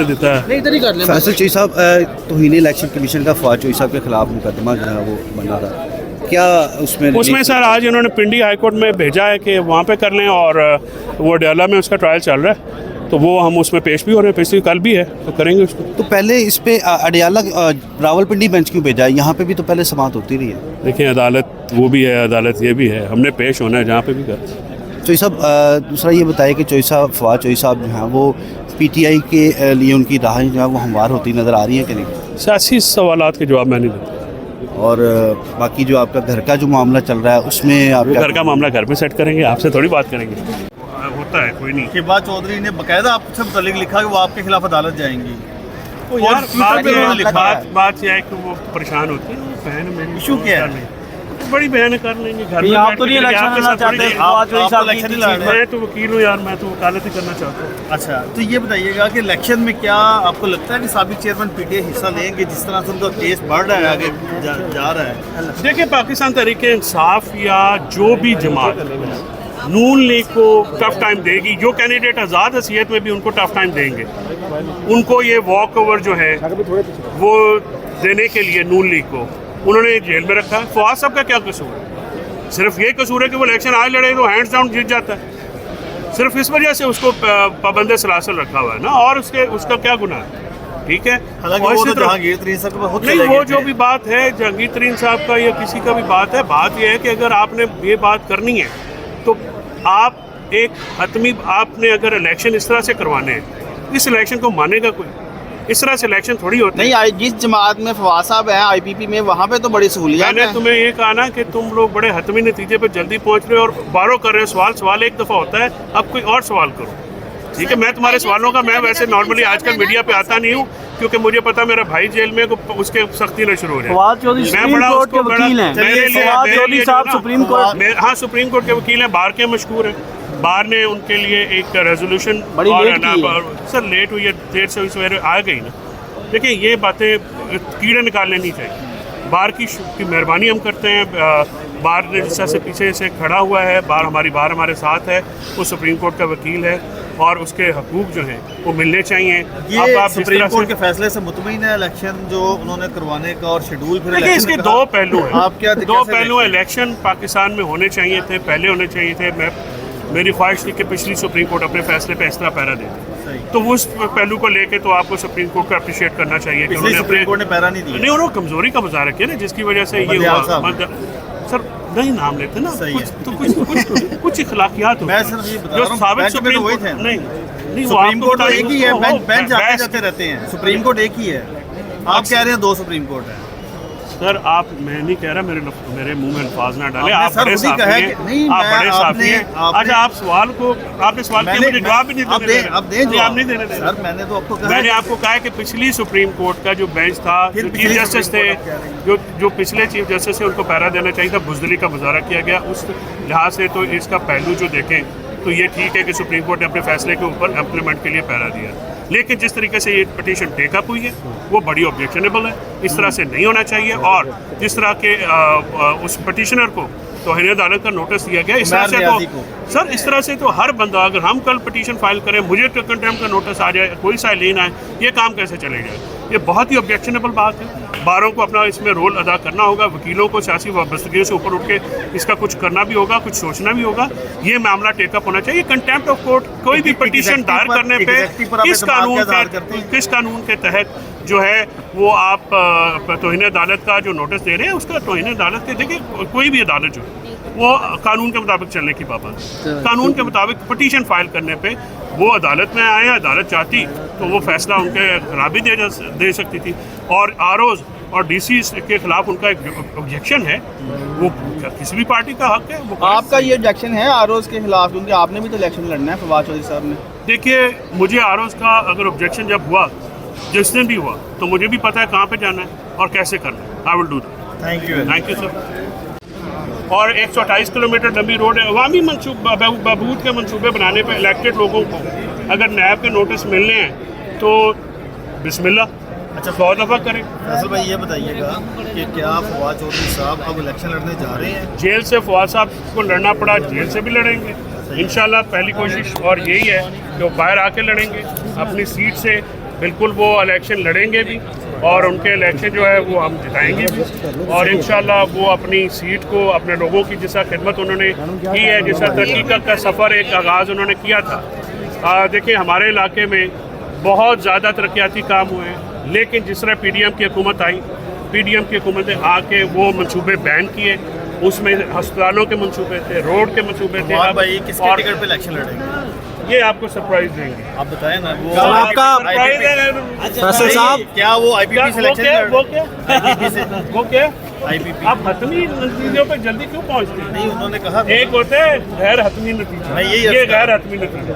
देता है। नहीं इधर ही कर लें। फैसल चोई साहब, तौहीन इलेक्शन कमीशन का फवाद चोई साहब के खिलाफ मुकदमा जो है वो बना था, क्या उसमें सर आज इन्होंने पिंडी हाई कोर्ट में भेजा है कि वहाँ पे कर लें और वो अडयाला में उसका ट्रायल चल रहा है, तो वो हम उसमें पेश भी हो रहे हैं, पेश कल भी है तो करेंगे उसको। तो पहले इस पे अडयाला रावलपिंडी बेंच क्यों भेजा है? यहाँ पे भी तो पहले समाअत होती रही है। देखिए अदालत वो भी है, अदालत ये भी है, हमने पेश होना है जहाँ पे भी कर। चोई साहब, दूसरा ये बताया कि चोई साहब फवाद चोई साहब जो हैं वो पीटीआई के लिए उनकी राहें जो है वो हमवार होती नज़र आ रही हैं कि नहीं? सियासी सवालात के जवाब मैं नहीं देता। और बाकी जो आपका घर का जो मामला चल रहा है उसमें आप घर का मामला घर में सेट करेंगे, आपसे थोड़ी बात करेंगे। होता है कोई नहीं। शिबा चौधरी ने बकायदा आपसे मुतालिक लिखा कि वो आपके खिलाफ अदालत जाएंगी। तो यार बात यह है कि वो परेशान होती है, बहन मेरी इशू क्या है? बड़ी बहन कर लेंगे घर में। आप तो नहीं इलेक्शन लड़ना चाहते, आप इलेक्शन नहीं लड़ रहे। मैं तो वकील हूँ यार, मैं तो वकालत ही करना चाहता हूँ। अच्छा, तो ये बताइएगा कि इलेक्शन में क्या आपको लगता है कि साबिक चेयरमैन पीटीआई हिस्सा लेंगे, जिस तरह से उनका केस बढ़ रहा है, आगे जा रहा है? देखिए पाकिस्तान तहरीके इंसाफ या जो भी जमात नून लीग को टफ टाइम देगी, जो कैंडिडेट आज़ाद हसीयत में भी उनको टफ टाइम देंगे, उनको ये वॉक ओवर जो है वो देने के लिए नून लीग को उन्होंने जेल में रखा है। फवाद साहब का क्या कसूर है? सिर्फ ये कसूर है कि वो इलेक्शन आज लड़े तो हैंड्स डाउन जीत जाता है, सिर्फ इस वजह से उसको पाबंद सलासल रखा हुआ है ना, और उसका क्या गुनाह है? ठीक है, हालांकि वो तो जहांगीर तरीन साहब के बहुत नहीं, वो जो भी बात है जहांगीर तरीन साहब का या किसी का भी बात है, बात यह है कि अगर आपने ये बात करनी है तो आप एक हतमी, आपने अगर इलेक्शन इस तरह से करवाने हैं, इस इलेक्शन को मानेगा कोई? इस तरह से इलेक्शन थोड़ी होता है। नहीं, जिस जमात में फवाद साहब हैं आईपीपी में, वहाँ पे तो बड़ी सहूलियत है। मैंने तुम्हें ये कहा ना कि तुम लोग बड़े हतमी नतीजे पे जल्दी पहुंच रहे हो और बारो कर रहे हो। सवाल एक दफ़ा होता है, अब कोई और सवाल करो। ठीक है, मैं तुम्हारे सवालों का, मैं वैसे नॉर्मली आजकल मीडिया पे आता नहीं हूँ क्योंकि मुझे पता मेरा भाई जेल में, उसके सख्ती न शुरू हो जाए। फवाद चौधरी सुप्रीम कोर्ट के वकील हैं। फवाद चौधरी साहब सुप्रीम कोर्ट, हाँ सुप्रीम कोर्ट के वकील हैं, बार के मशहूर हैं। बार ने उनके लिए एक रेजोल्यूशन बड़ी सर लेट हुई है, देर से सवेरे आ गई ना। देखिए ये बातें कीड़े निकालने नहीं चाहिए। बार की मेहरबानी हम करते हैं, बार ने जिस तरह से पीछे से खड़ा हुआ है, बार हमारे साथ है, वो सुप्रीम कोर्ट का वकील है और उसके हकूक जो हैं वो मिलने चाहिए। ये आप सुप्रीम कोर्ट के फैसले से मुतमईन है इलेक्शन जो उन्होंने करवाने का और शेड्यूल? फिर देखिए इसके दो पहलू हैं। आप क्या दो पहलू हैं। इलेक्शन पाकिस्तान में होने चाहिए थे, पहले होने चाहिए थे। मेरी ख्वाहिश थी कि पिछली सुप्रीम कोर्ट अपने फैसले पे इस तरह पैरा देती, तो उस पहलू को लेके तो आपको सुप्रीम कोर्ट को अप्रिशिएट करना चाहिए कि उन्होंने सुप्रीम कोर्ट ने पैरा नहीं दिया। नहीं, उन्होंने कमजोरी का मुजाहरा किया ना, जिसकी वजह से ये हुआ। सर नहीं नाम लेते ना, कुछ इखलाकियात मैं सिर्फ ये बता रहा हूं, साबित सुप्रीम कोर्ट नहीं, सुप्रीम कोर्ट एक ही है, बेंच आते जाते रहते हैं, सुप्रीम कोर्ट एक ही है। आप कह रहे हैं दो सुप्रीम कोर्ट है। सर आप, मैं नहीं कह रहा, मेरे मुंह में अल्फाज ना डालें। आप बड़े साफी हैं, आप बड़े साफी हैं। अच्छा, आप सवाल को, आपने सवाल किया, मुझे जवाब भी नहीं देने। अब दें, आप नहीं देने दे। सर मैंने तो आपको कहा, मैंने आपको कहा है कि पिछली सुप्रीम कोर्ट का जो बेंच था, जो चीफ जस्टिस थे, जो पिछले चीफ जस्टिस थे, उनको पैरा देना चाहिए था। बुज़दिली का मुजाहरा किया गया। उस लिहाज से तो इसका पहलू जो देखें तो ये ठीक है कि सुप्रीम कोर्ट ने अपने फैसले के ऊपर इम्प्लीमेंट के लिए पैरा दिया, लेकिन जिस तरीके से ये पिटीशन टेकअप हुई है वो बड़ी ऑब्जेक्शनेबल है। इस तरह से नहीं होना चाहिए। और जिस तरह के उस पिटीशनर को तौहीन अदालत का नोटिस दिया गया, इस तरह से तो सर इस तरह से तो हर बंदा, अगर हम कल पिटीशन फाइल करें, मुझे कंटेम्प्ट का नोटिस आ जाए, कोई साइलिन आए, ये काम कैसे चलेगा? ये बहुत ही ऑब्जेक्शनेबल बात है। बारों को अपना इसमें रोल अदा करना होगा, वकीलों को सियासी वाबस्तगियों से ऊपर उठ के इसका कुछ करना भी होगा, कुछ सोचना भी होगा। ये मामला टेकअप होना चाहिए। कंटेम्प्ट ऑफ कोर्ट, कोई भी पिटीशन दायर करने पे किस कानून के तहत जो है वो आप तौहीन अदालत का जो नोटिस दे रहे हैं, उसका तौहीन अदालत के, देखिए कोई भी अदालत जो है वो कानून के मुताबिक चलने की पाबंद, कानून के मुताबिक पिटीशन फाइल करने पे वो अदालत में आए, अदालत चाहती तो वो फैसला उनके खिलाफ भी दे सकती थी। और आरओज और डीसी के खिलाफ उनका एक ऑब्जेक्शन है, वो किसी भी पार्टी का हक है। वो आपका ये ऑब्जेक्शन है आरओज के खिलाफ, क्योंकि आपने भी तो इलेक्शन लड़ना है फवाद चौधरी साहब ने। देखिए मुझे आरओज का अगर ऑब्जेक्शन जब हुआ, जिस दिन भी हुआ, तो मुझे भी पता है कहाँ पे जाना है और कैसे करना है। I will do that. Thank you sir. और 128 किलोमीटर लंबी रोड है। अवामी बहबूद के मंसूबे बनाने पर इलेक्टेड लोगों को अगर नैब के नोटिस मिलने हैं तो बिस्मिल्लाह, अच्छा 100 दफ़ा करें। फैसल भाई ये बताइएगा कि क्या फवाद चौधरी साहब अब इलेक्शन लड़ने जा रहे हैं? जेल से फवाद साहब को लड़ना पड़ा, जेल से भी लड़ेंगे इंशाल्लाह। पहली कोशिश और यही है कि वो बाहर आके लड़ेंगे अपनी सीट से, बिल्कुल वो इलेक्शन लड़ेंगे भी और उनके इलेक्शन जो है वो हम जिताएंगे भी और इंशाल्लाह वो अपनी सीट को अपने लोगों की जैसा खिदमत उन्होंने की है, जैसा तरक्की का सफ़र एक आगाज़ उन्होंने किया था। देखिए हमारे इलाके में बहुत ज़्यादा तरक्याती काम हुए हैं, लेकिन जिस तरह PDM की हुकूमत आई, PDM की हुकूमत ने आके वो मंसूबे बैन किए, उसमें अस्पतालों के मंसूबे थे, रोड के मंसूबे थे। और भाई किसके टिकट पे इलेक्शन लड़ेंगे ये आपको सरप्राइज देंगे। आप बताएं ना। वो आपका फैसल साहब क्या वो IPP से इलेक्शन वो क्या IPP से वो क्या IPP आप हतमी नतीजों पे जल्दी क्यों पहुंचते हैं? नहीं, उन्होंने कहा एक होते हैं गैर हतमी नतीजा, नहीं, यही ये अर्थ कर गैर हतमी नतीजा।